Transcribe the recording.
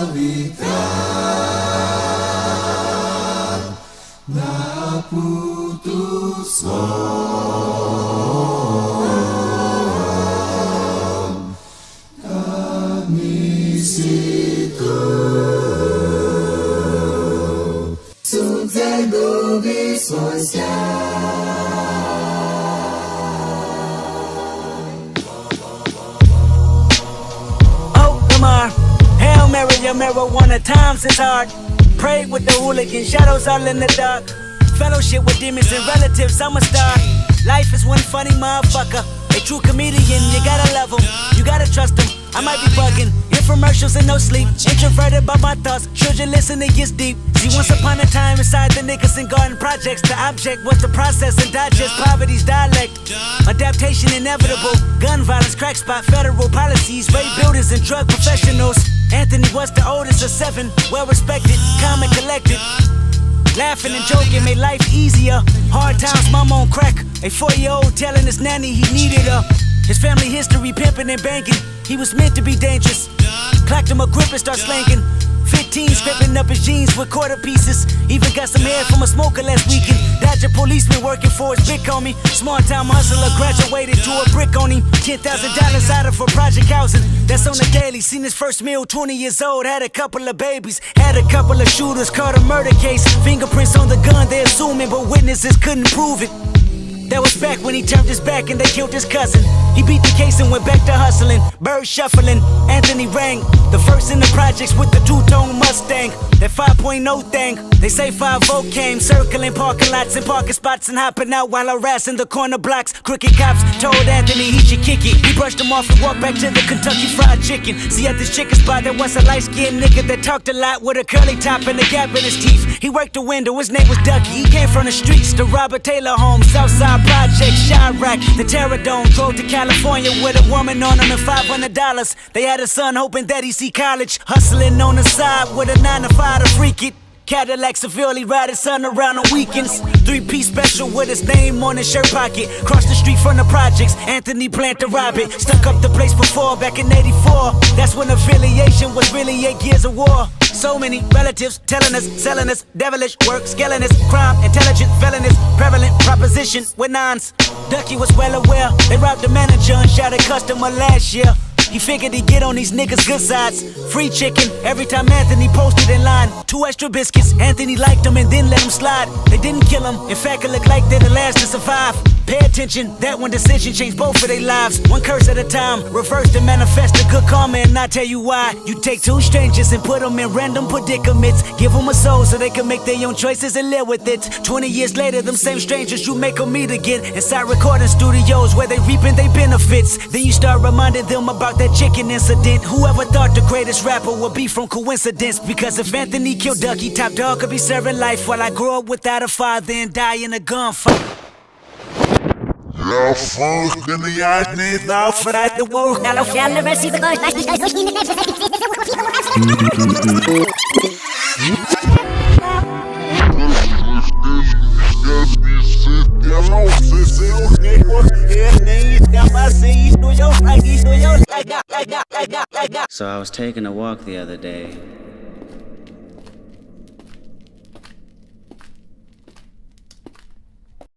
balikan naputus kami situ存在努力所想。Oh, Lamar, Hail Mary, your marijuana times is hard. Prayed with the hooligan, shadows all in the dark. Fellowship with demons and relatives, I'm a star. Life is one funny motherfucker. A true comedian, you gotta love him, you gotta trust him. I might be bugging, infomercials and no sleep. Introverted by my thoughts, children listen, it gets deep. See, once upon a time inside the Nicholson Garden projects, the object was to process and digest poverty's dialect. Adaptation inevitable, gun violence, crack spot, federal policies, rape buildings and drug professionals. Anthony was the oldest of 7, well respected, calm and collected. Laughing and joking made life easier. Hard times, mama on crack. A 4-year-old telling his nanny he needed her. His family history pimping and banking. He was meant to be dangerous. Clacked him a grip and start slanking. 15 scraping up his jeans with quarter pieces. Even got some hair from a smoker last weekend. Dodger policeman working for his big homie. Small time hustler graduated to a brick on him. $10,000 out of for project housing. That's on the daily. Seen his first meal, 20 years old. Had a couple of babies. Had a couple of shooters. Caught a murder case. Fingerprints on the gun, they assuming, but witnesses couldn't prove it. That was back when he turned his back and they killed his cousin. He beat the case and went back to hustling. Bird shuffling, Anthony rang. The first in the projects with the two-tone Mustang. That 5.0 thing. They say 5-0 came, circling parking lots and parking spots and hopping out while harassing the corner blocks. Crooked cops told Anthony he should kick it. He brushed him off and walked back to the Kentucky Fried Chicken. See, at this chicken spot there was a light-skinned nigga that talked a lot with a curly top and a gap in his teeth. He worked the window, his name was Ducky. He came from the streets, the Robert Taylor home, Southside Project, Chirac, the Terror Dome. Drove to California with a woman on him and $500. They had a son hoping that he'd see college. Hustling on the side with a 9-to-5 to freak it. Cadillac severely ride his son around on weekends. 3-piece special with his name on his shirt pocket. Cross the street from the projects, Anthony planned to rob it. Stuck up the place before, back in '84. That's when affiliation was really 8 years of war. So many relatives telling us, selling us, devilish work, scaling us, crime, intelligent, felonious, prevalent proposition with nines. Ducky was well aware, they robbed the manager and shot a customer last year. He figured he'd get on these niggas' good sides. Free chicken every time Anthony posted in line. 2 extra biscuits, Anthony liked them and then let them slide. They didn't kill him, in fact it looked like they're the last to survive. Pay attention, that one decision changed both of their lives. One curse at a time, reverse and manifest a good karma, and I'll tell you why. You take 2 strangers and put them in random predicaments. Give them a soul so they can make their own choices and live with it. 20 years later, them same strangers you make them meet again inside recording studios where they reaping their benefits. Then you start reminding them about that chicken incident. Whoever thought the greatest rapper would be from coincidence? Because if Anthony killed Ducky, Top Dog could be serving life while I grow up without a father and die in a gunfight. Jag fucking jag niet nou Vanuit de wolk naar de fjällen, we zien de geest. So I was taking a walk the other day,